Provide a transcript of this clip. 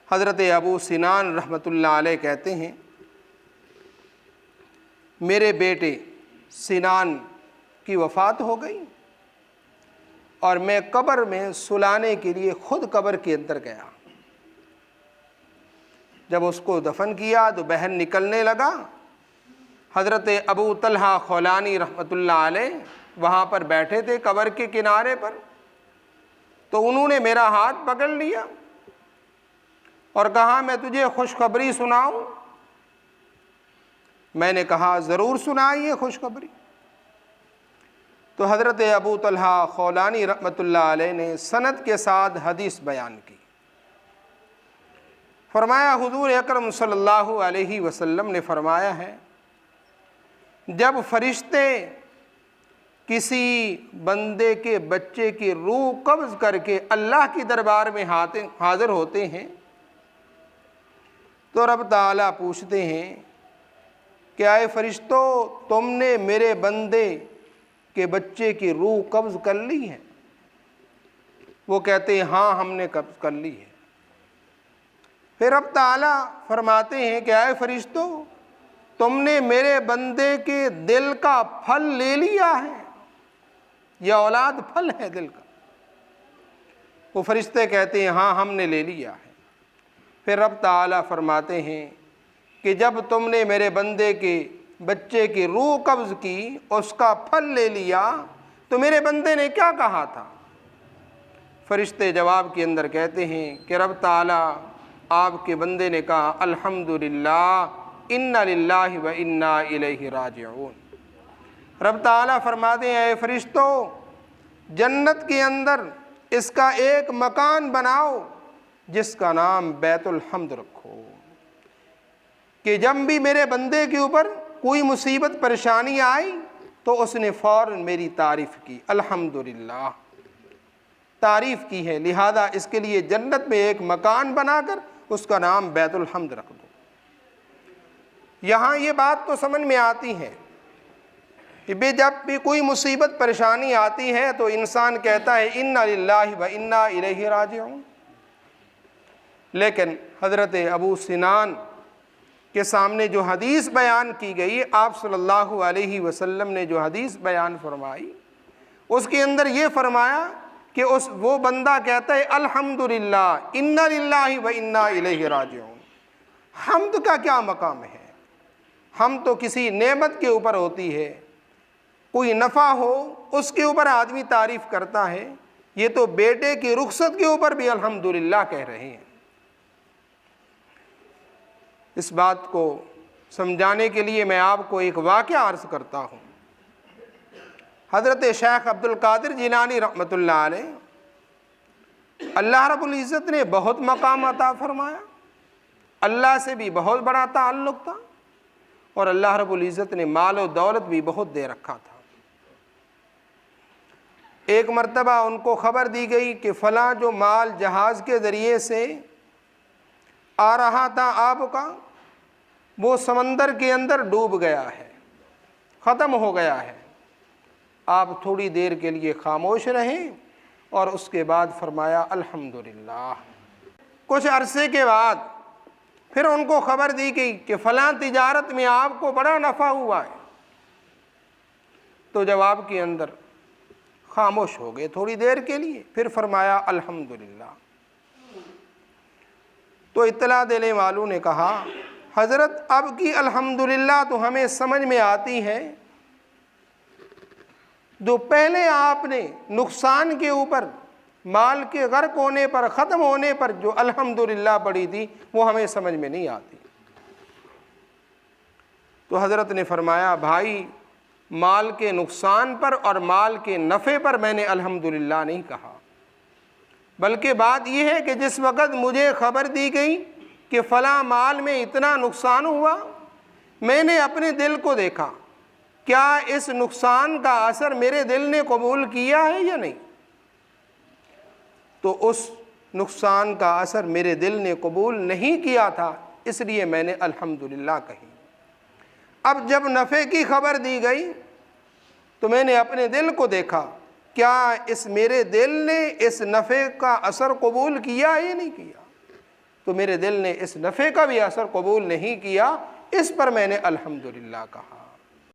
حضرت ابو سنان رحمۃ اللہ علیہ کہتے ہیں میرے بیٹے سنان کی وفات ہو گئی اور میں قبر میں سلانے کے لیے خود قبر کے اندر گیا۔ جب اس کو دفن کیا تو بہن نکلنے لگا، حضرت ابو طلحہ خولانی رحمۃ اللہ علیہ وہاں پر بیٹھے تھے قبر کے کنارے پر، تو انہوں نے میرا ہاتھ پکڑ لیا اور کہا میں تجھے خوشخبری سناؤں؟ میں نے کہا ضرور سنائیے خوشخبری۔ تو حضرت ابو طلحہ خولانی رحمۃ اللہ علیہ نے سند کے ساتھ حدیث بیان کی۔ فرمایا حضور اکرم صلی اللہ علیہ وسلم نے فرمایا ہے جب فرشتے کسی بندے کے بچے کی روح قبض کر کے اللہ کی دربار میں حاضر ہوتے ہیں تو رب تعالیٰ پوچھتے ہیں کہ اے فرشتوں تم نے میرے بندے کے بچے کی روح قبض کر لی ہے؟ وہ کہتے ہیں ہاں ہم نے قبض کر لی ہے۔ پھر رب تعالیٰ فرماتے ہیں کہ اے فرشتوں تم نے میرے بندے کے دل کا پھل لے لیا ہے، یہ اولاد پھل ہے دل کا۔ وہ فرشتے کہتے ہیں ہاں ہم نے لے لیا ہے۔ پھر رب تعالیٰ فرماتے ہیں کہ جب تم نے میرے بندے کے بچے کی روح قبض کی، اس کا پھل لے لیا، تو میرے بندے نے کیا کہا تھا؟ فرشتے جواب کے اندر کہتے ہیں کہ رب تعالیٰ آپ کے بندے نے کہا الحمدللہ انا للہ و انا الیہ راجعون۔ رب تعالیٰ فرماتے ہیں اے فرشتوں جنت کے اندر اس کا ایک مکان بناؤ جس کا نام بیت الحمد رکھو، کہ جب بھی میرے بندے کے اوپر کوئی مصیبت پریشانی آئی تو اس نے فوراً میری تعریف کی، الحمدللہ تعریف کی ہے، لہذا اس کے لیے جنت میں ایک مکان بنا کر اس کا نام بیت الحمد رکھ دو۔ یہاں یہ بات تو سمجھ میں آتی ہے کہ جب بھی کوئی مصیبت پریشانی آتی ہے تو انسان کہتا ہے انا للہ و انا الیہ راجعون، لیکن حضرت ابو سنان کے سامنے جو حدیث بیان کی گئی، آپ صلی اللہ علیہ وسلم نے جو حدیث بیان فرمائی اس کے اندر یہ فرمایا کہ وہ بندہ کہتا ہے الحمدللہ انا للہ و انا الیہ راجعون۔ حمد کا کیا مقام ہے؟ ہم تو کسی نعمت کے اوپر ہوتی ہے، کوئی نفع ہو اس کے اوپر آدمی تعریف کرتا ہے، یہ تو بیٹے کی رخصت کے اوپر بھی الحمدللہ کہہ رہے ہیں۔ اس بات کو سمجھانے کے لیے میں آپ کو ایک واقعہ عرض کرتا ہوں۔ حضرت شیخ عبد القادر جیلانی رحمۃ اللہ علیہ، اللہ رب العزت نے بہت مقام عطا فرمایا، اللہ سے بھی بہت بڑا تعلق تھا، اور اللہ رب العزت نے مال و دولت بھی بہت دے رکھا تھا۔ ایک مرتبہ ان کو خبر دی گئی کہ فلاں جو مال جہاز کے ذریعے سے آ رہا تھا آب کا، وہ سمندر کے اندر ڈوب گیا ہے، ختم ہو گیا ہے۔ آپ تھوڑی دیر کے لیے خاموش رہیں اور اس کے بعد فرمایا الحمدللہ۔ کچھ عرصے کے بعد پھر ان کو خبر دی گئی کہ فلاں تجارت میں آپ کو بڑا نفع ہوا ہے، تو جواب کے اندر خاموش ہو گئے تھوڑی دیر کے لیے، پھر فرمایا الحمدللہ۔ تو اطلاع دینے والوں نے کہا حضرت اب کی الحمدللہ تو ہمیں سمجھ میں آتی ہے، جو پہلے آپ نے نقصان کے اوپر، مال کے غرق ہونے پر، ختم ہونے پر جو الحمدللہ پڑھی تھی وہ ہمیں سمجھ میں نہیں آتی۔ تو حضرت نے فرمایا بھائی مال کے نقصان پر اور مال کے نفع پر میں نے الحمدللہ نہیں کہا، بلکہ بات یہ ہے کہ جس وقت مجھے خبر دی گئی کہ فلاں مال میں اتنا نقصان ہوا، میں نے اپنے دل کو دیکھا، کیا اس نقصان کا اثر میرے دل نے قبول کیا ہے یا نہیں؟ تو اس نقصان کا اثر میرے دل نے قبول نہیں کیا تھا، اس لیے میں نے الحمدللہ کہی۔ اب جب نفع کی خبر دی گئی تو میں نے اپنے دل کو دیکھا، کیا اس میرے دل نے اس نفع کا اثر قبول کیا یا نہیں کیا؟ تو میرے دل نے اس نفع کا بھی اثر قبول نہیں کیا، اس پر میں نے الحمدللہ کہا۔